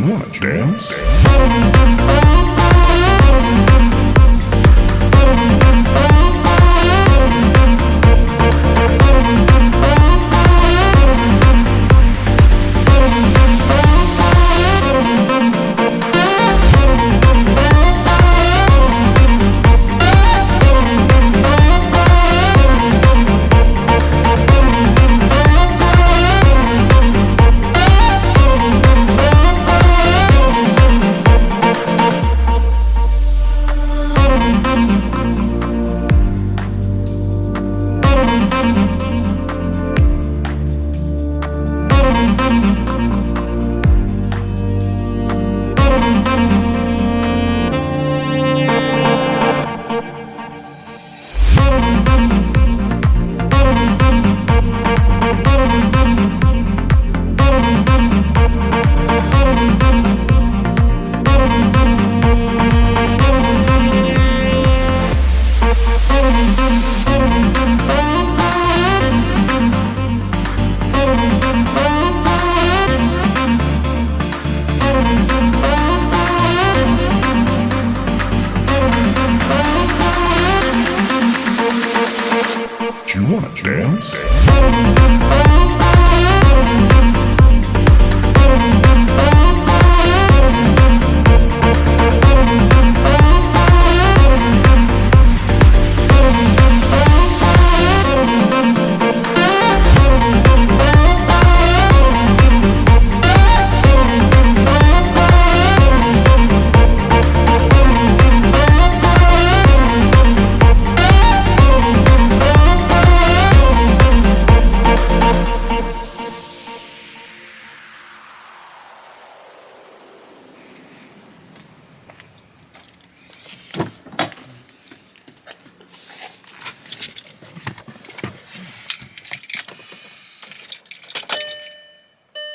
you wanna dance? You wanna dance?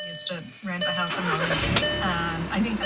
Used to rent a house in Wellington. I think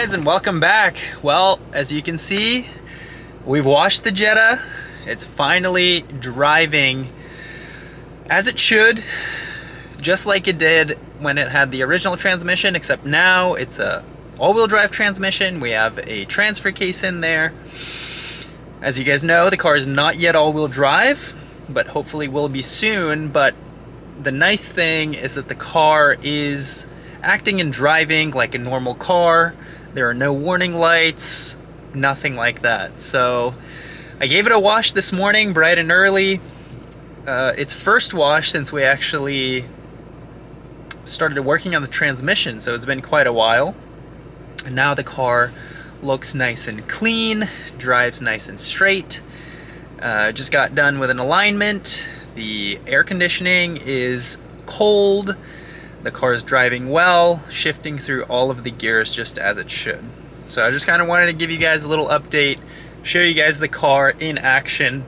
guys, and welcome back. Well, as you can see, we've washed the Jetta. It's finally driving as it should, just like it did when it had the original transmission, except now it's a all-wheel drive transmission. We have a transfer case in there. As you guys know, the car is not yet all-wheel drive, but hopefully will be soon. But the nice thing is that the car is acting and driving like a normal car. There are no warning lights, nothing like that. So I gave it a wash this morning, bright and early. It's first wash since we actually started working on the transmission, so it's been quite a while. And now the car looks nice and clean, drives nice and straight. Just got done with an alignment. The air conditioning is cold. The car is driving well, shifting through all of the gears just as it should. So I just kind of wanted to give you guys a little update, show you guys the car in action.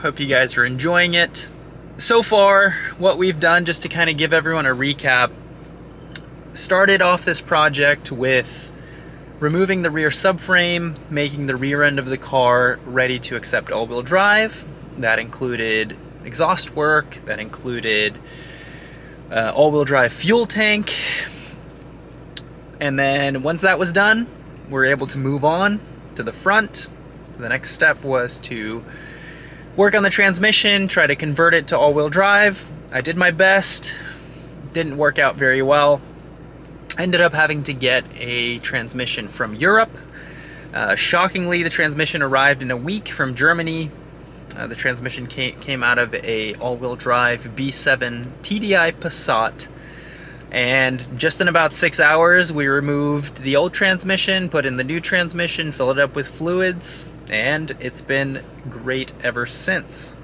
Hope you guys are enjoying it. So far, what we've done, just to kind of give everyone a recap, started off this project with removing the rear subframe, making the rear end of the car ready to accept all-wheel drive. That included exhaust work, that included all-wheel drive fuel tank. And then once that was done, we were able to move on to the front. The next step was to work on the transmission, try to convert it to all-wheel drive. I did my best, didn't work out very well. I ended up having to get a transmission from Europe. Shockingly, the transmission arrived in a week from Germany. The transmission came out of a all-wheel drive B7 TDI Passat, and just in about 6 hours we removed the old transmission, put in the new transmission, filled it up with fluids, and it's been great ever since.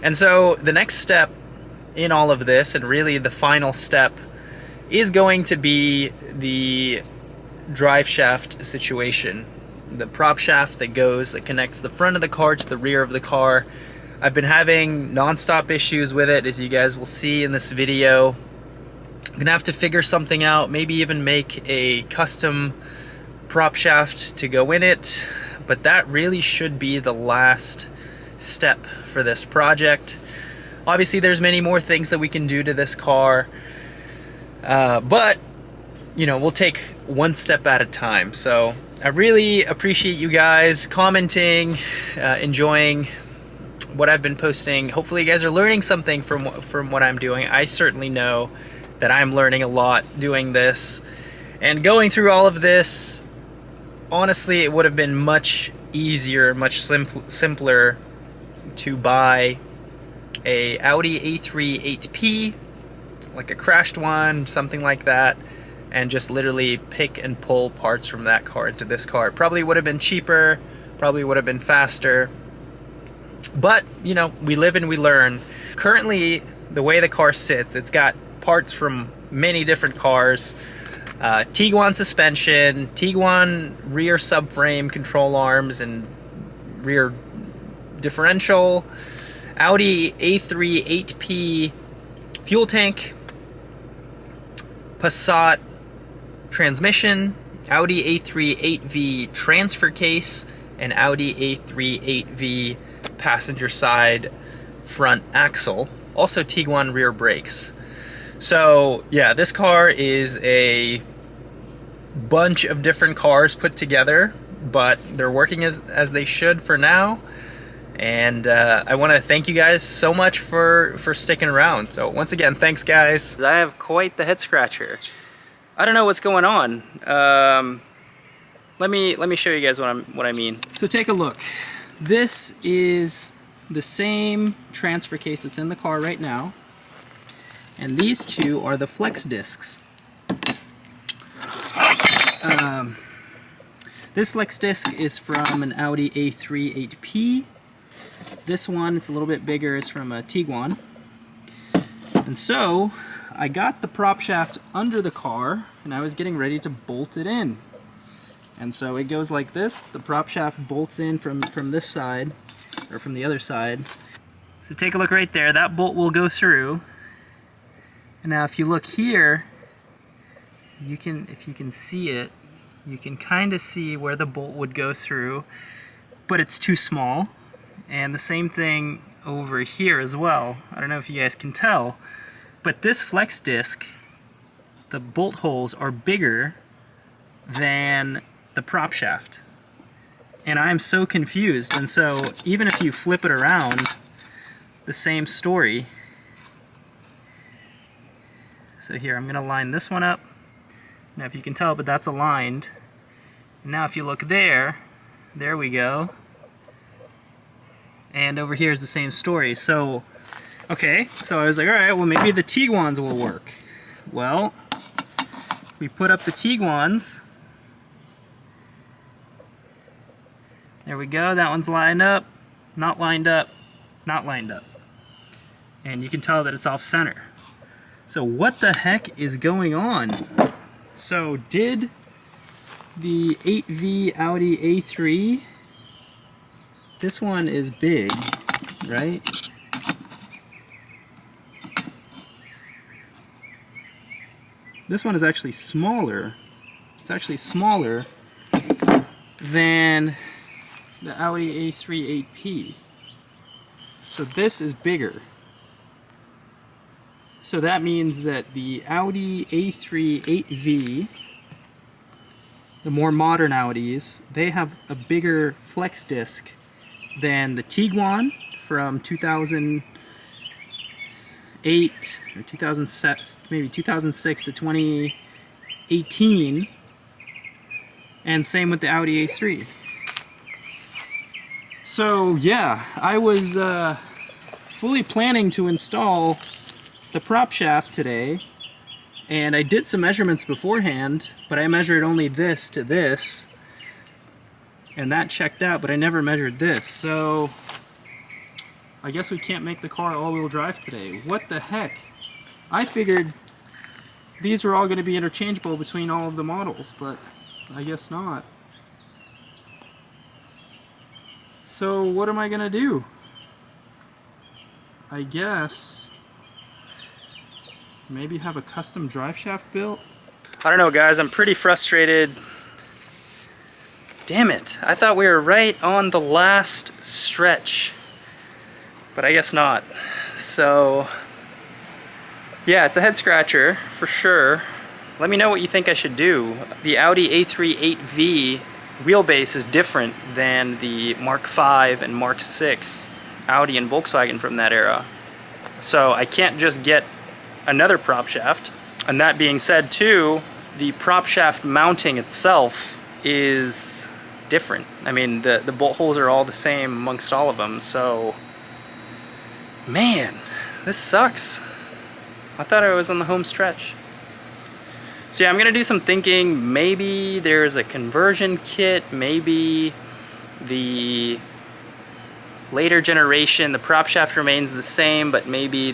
And so the next step in all of this, and really the final step, is going to be the drive shaft situation. The prop shaft that connects the front of the car to the rear of the car. I've been having non-stop issues with it, as you guys will see in this video. I'm gonna have to figure something out, maybe even make a custom prop shaft to go in it, but that really should be the last step for this project. Obviously there's many more things that we can do to this car, but you know, we'll take one step at a time. So I really appreciate you guys commenting, enjoying what I've been posting. Hopefully you guys are learning something from what I'm doing. I certainly know that I'm learning a lot doing this. And going through all of this, honestly, it would have been much easier, much simpler to buy a Audi A3 8P, like a crashed one, something like that, and just literally pick and pull parts from that car into this car. It probably would have been cheaper, probably would have been faster, but you know, we live and we learn. Currently, the way the car sits, it's got parts from many different cars. Tiguan suspension, Tiguan rear subframe control arms and rear differential, Audi A3 8P fuel tank, Passat transmission, Audi A3 8V transfer case, and Audi A3 8V passenger side front axle. Also Tiguan rear brakes. So yeah, this car is a bunch of different cars put together, but they're working as they should for now. And I want to thank you guys so much for sticking around. So once again, thanks guys. I have quite the head scratcher. I don't know what's going on. Let me show you guys what I mean. So take a look. This is the same transfer case that's in the car right now, and these two are the flex discs. This flex disc is from an Audi A3 8P. This one, it's a little bit bigger, is from a Tiguan. And so I got the prop shaft under the car and I was getting ready to bolt it in. And so it goes like this. The prop shaft bolts in from this side, or from the other side. So take a look right there, that bolt will go through. And now if you look here, if you can see it, you can kind of see where the bolt would go through, but it's too small. And the same thing over here as well. I don't know if you guys can tell, but this flex disc, the bolt holes are bigger than the prop shaft. And I'm so confused. And so even if you flip it around, the same story. So here, I'm gonna line this one up. Now if you can tell, but that's aligned. And now if you look there we go. And over here is the same story. So, okay, so I was like, all right, well maybe the Tiguan's will work. Well, we put up the Tiguan's. There we go, that one's lined up, not lined up, not lined up. And you can tell that it's off center. So what the heck is going on? So did the 8V Audi A3, this one is big, right? This one is actually smaller. It's actually smaller than the Audi A3 8P. So this is bigger. So that means that the Audi A3 8V, the more modern Audis, they have a bigger flex disc than the Tiguan from 2008 or 2007, maybe 2006 to 2018, and same with the Audi A3. So yeah, I was fully planning to install the prop shaft today, and I did some measurements beforehand, but I measured only this to this, and that checked out, but I never measured this. So I guess we can't make the car all-wheel drive today. What the heck? I figured these were all going to be interchangeable between all of the models, but I guess not. So what am I gonna do? I guess maybe have a custom drive shaft built? I don't know, guys, I'm pretty frustrated. Damn it, I thought we were right on the last stretch, but I guess not. So yeah, it's a head scratcher for sure. Let me know what you think I should do. The Audi A3 8V wheelbase is different than the Mark V and Mark VI Audi and Volkswagen from that era. So I can't just get another prop shaft. And that being said too, the prop shaft mounting itself is different. I mean, the bolt holes are all the same amongst all of them, so man, this sucks. I thought I was on the home stretch. So yeah, I'm gonna do some thinking. Maybe there's a conversion kit, maybe the later generation, the prop shaft remains the same, but maybe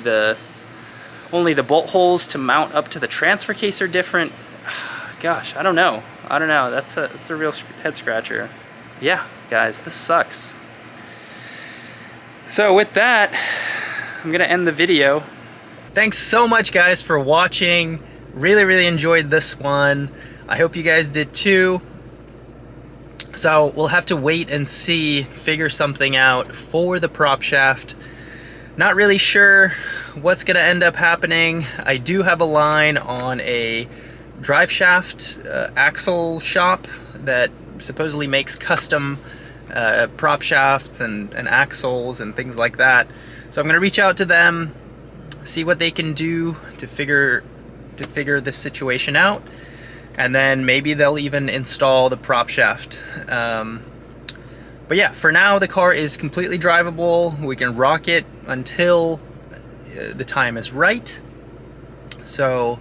only the bolt holes to mount up to the transfer case are different. Gosh, I don't know. That's a real head scratcher. Yeah, guys, this sucks. So with that, I'm gonna end the video. Thanks so much, guys, for watching. Really enjoyed this one. I hope you guys did too. So we'll have to wait and see, figure something out for the prop shaft. Not really sure what's gonna end up happening. I do have a line on a drive shaft axle shop that supposedly makes custom prop shafts and axles and things like that. So I'm gonna reach out to them, see what they can do to figure this situation out, and then maybe they'll even install the prop shaft. But yeah, for now the car is completely drivable. We can rock it until the time is right. So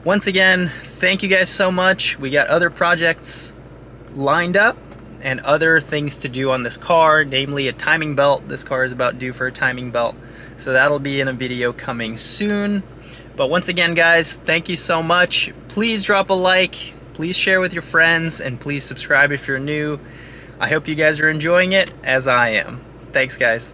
once again, thank you guys so much. We got other projects lined up and other things to do on this car, namely a timing belt. This car is about due for a timing belt, so that'll be in a video coming soon. But once again, guys, thank you so much. Please drop a like, please share with your friends, and please subscribe if you're new. I hope you guys are enjoying it as I am. Thanks, guys.